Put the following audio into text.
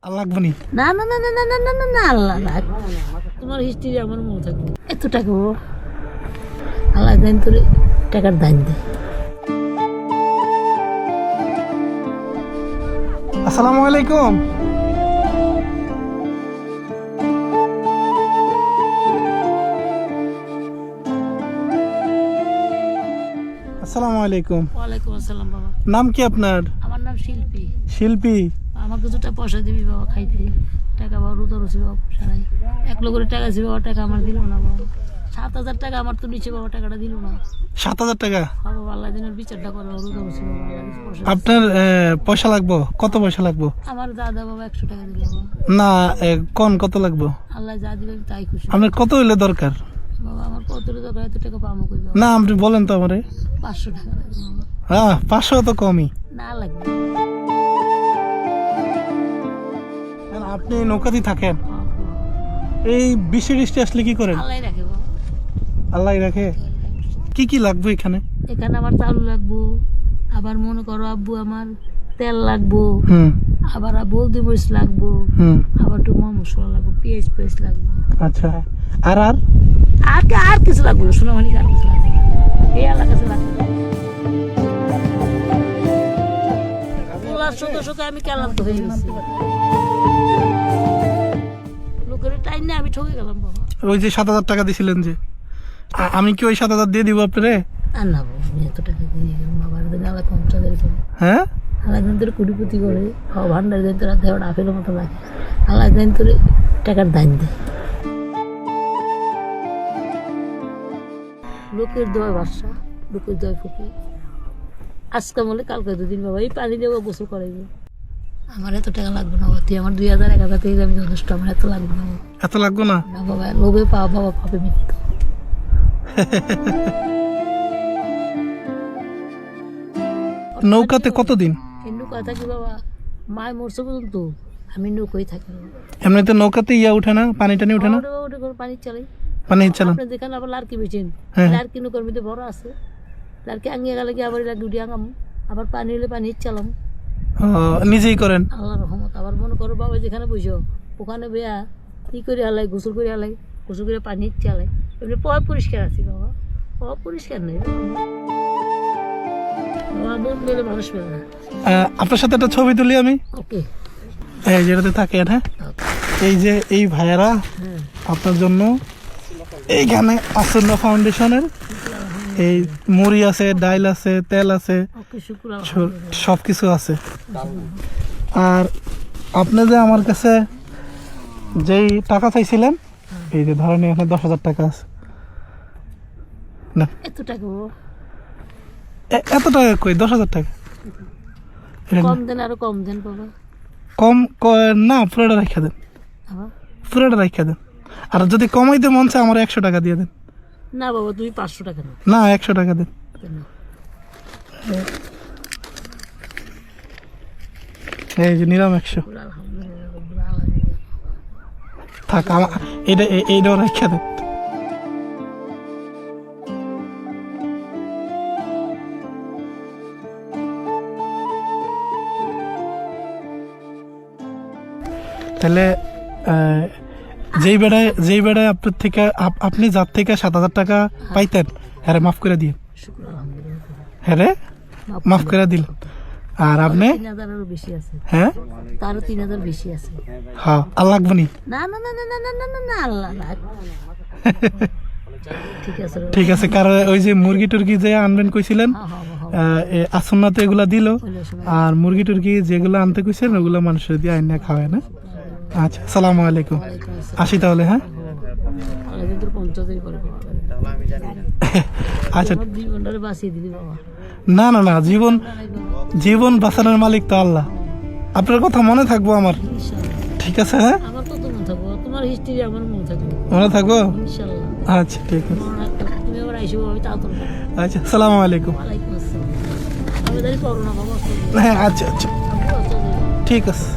আর লাগবে নি? না না না না না না না না না আল্লাহ না, তোমার হিস্ট্রি আমার মনে থাকবে। এত টাকা বাবা, আল্লাহ দেন তোর টাকার দান দে। আসসালামু আলাইকুম। আসসালামু আলাইকুম। ওয়ালাইকুম আসসালাম বাবা। নাম কি আপনার? আমার নাম শিল্পী। শিল্পী। আমার কিছুটা পয়সা দিবি বাবা, খাইতে টাকা বাবা রুদর হচ্ছে বাবা, পয়সা নাই। 1 লাখ করে টাকা ছিল বাবা, টাকা আমার দিল না বাবা। 7,000 টাকা আমার তো নিচে বাবা, টাকাটা দিল না। 7,000 টাকা? হ্যাঁ বাবা, আল্লাহ দিনের বিচারটা করে বাবা, রুদর হচ্ছে বাবা, আল্লাহ কিছু পয়সা দিছে। আপনার পয়সা লাগবো? কত পয়সা লাগবো? আমার দাদা বাবা 100 টাকা দিল বাবা। না, কোন কত লাগবো? আল্লাহ যা দিবে আমি তাই খুশি আপনার কত হইলে দরকার? বাবা। আমার কত দরকার, এত টাকা পাবো কই বাবা? না, আপনি বলেন তো আমারে। 500 টাকা লাগবে বাবা। হ্যাঁ, 500 তো কমই। না লাগবে। আপনি নৌকাতেই থাকেন, এই বৃষ্টি টিষ্টি আসলে কি করেন? আল্লাহ রাখে বাবা। আল্লাহ রাখে। কি কি লাগবে এখানে? এখানে আমার চালু লাগবো, আবার মনে করো আব্বু আমার তেল লাগবো, হুম আবার বলদি মরিচ লাগবো, হুম আবার একটু মশলা লাগবো, পেঁয়াজ লাগবো। আচ্ছা, আর আর আর কিছু লাগবে না, সোনামণি আর কিছু লাগবে না, এই এলাকা কাছে লাগবে। তোলার সঙ্গে সঙ্গে আমি ক্লান্ত হয়ে গেছি, লোকের টাইম নিয়ে আমি ঠকে গেলাম বাবা। ওই যে 7,000 টাকা দিছিলেন যে, আমি কি ওই 7,000 দিয়ে দিব আপনারে? আর না বাবা, আমি এত টাকা দিয়ে গেলাম বাবার দিন আলাদা 50,000 করে। হ্যাঁ, আল্লাহ দিন তোর কোটিপতি করে, ভান্ডার দিন তোর দেওয়াটা আপেলের মতো লাগে। আল্লাহ দিন তোর টাকার দান দে। লোকের দোয়া বাসা, লোকের দোয়া ফুকি। আজকে বলে কালকে 2 দিন বাবা এই পানি দেবো, গোসল করাইবে। আমার এত টাকা লাগবে না বাবা, তুই আমার 2,000 1,000 থেকে আমি যথেষ্ট, আমার এত লাগবে না বাবা। এত লাগবে না? না বাবা, লোভে পাওয়া বাবা, পাবে মৃত্যু। নৌকাতে কতদিন? এই নৌকা থাকি বাবা, মায় মরছে পর্যন্ত আমি নৌকাই থাকি বাবা। এমনিতে নৌকাতে উঠে না, পানি টানি উঠে না? ওটা করে পানি চালাই। পানি চালান? আপনি যেখানে আবার লার্কি বেচেন, হ্যাঁ। লার্কি নৌকার মধ্যে বড় আছে, লার্কি আঙিয়ে গেলে কি আবার লার্কি উঠে আঙাম, আবার পানি হলে পানি চালাম। নিজেই করেন? আল্লাহ রহমত। আবার মনে করো বাবা যেখানে বসো ওখানে বেয়া কি করে হালাই, গোসল করে হালাই, গোসল করে পানি চালাই, এমনি পরিষ্কার আছি বাবা, পরিষ্কার নেই বাবা। বোন মেলে মানুষ মেলে না। আপনার সাথে একটা ছবি তুলি আমি। ওকে, এই যেটাতে থাকেন। হ্যাঁ, এই যে এই ভাইয়ারা আপনার জন্য এইখানে আসন্ন ফাউন্ডেশনের এই মুড়ি আছে, ডাইল আছে, তেল আছে, ওকে, শুক্র সব কিছু আছে। আর আপনি যে আমার কাছে যেই টাকা চাইছিলেন, এই যে ধরেন এখানে 10,000 টাকা আছে। না, এত টাকা বাবা, এত টাকা কই? 10,000 টাকা কম দেন, আরো কম দেন বাবা। কম না, পুরোটা রাখা দেন, আবার পুরোটা রাখা দেন। আর যদি কমাইতে মন চায় আমার 100 টাকা দিয়ে দেন। না বাবা, তুমি 500 টাকা নাও। না, 100 টাকা দেন। এই যে নিলাম 100। আলহামদুলিল্লাহ রাব্বুল আলামিন। থাক, এইটাও রাখা দেন। তাহলে যেই বেড়ায় আপনার থেকে আপনি যার থেকে 7,000 টাকা পাইতেন, হ্যাঁ মাফ করে দিয়ে, শুক্র আলহামদুলিল্লাহ। হ্যাঁ মাফ করে দিল। আর আপনি 3,000 বেশি আছে, হ্যাঁ তারও 3,000 বেশি আছে। হ্যাঁ, আর লাগবে নি? না না না না না না না না না আল্লাহ না। ঠিক আছে ঠিক আছে। কারণ ওই যে মুরগি টুরগি যে আনবেন কইছিলেন, আসন্নাতে এগুলা দিল, আর মুরগি টুরগি যেগুলো আনতে কইছেন ওগুলো মানুষের দিয়ে আইনা খাওয়ায় না। আচ্ছা, আসসালামু আলাইকুম। আসি তাহলে। হ্যাঁ, আচ্ছা। না না না, জীবন বাঁচানোর মালিক তো আল্লাহ। আপনার কথা মনে থাকবো আমার। ঠিক আছে। হ্যাঁ, তোমার হিস্ট্রি আমার মনে থাকবো। ইনশাআল্লাহ। আচ্ছা, ঠিক আছে। তুমি আবার আইসো, আমি তাও তো। আচ্ছা, আসসালামু আলাইকুম। ওয়ালাইকুম আসসালাম। আমি জানি করো না বাবা। হ্যাঁ, আচ্ছা আচ্ছা, ঠিক আছে।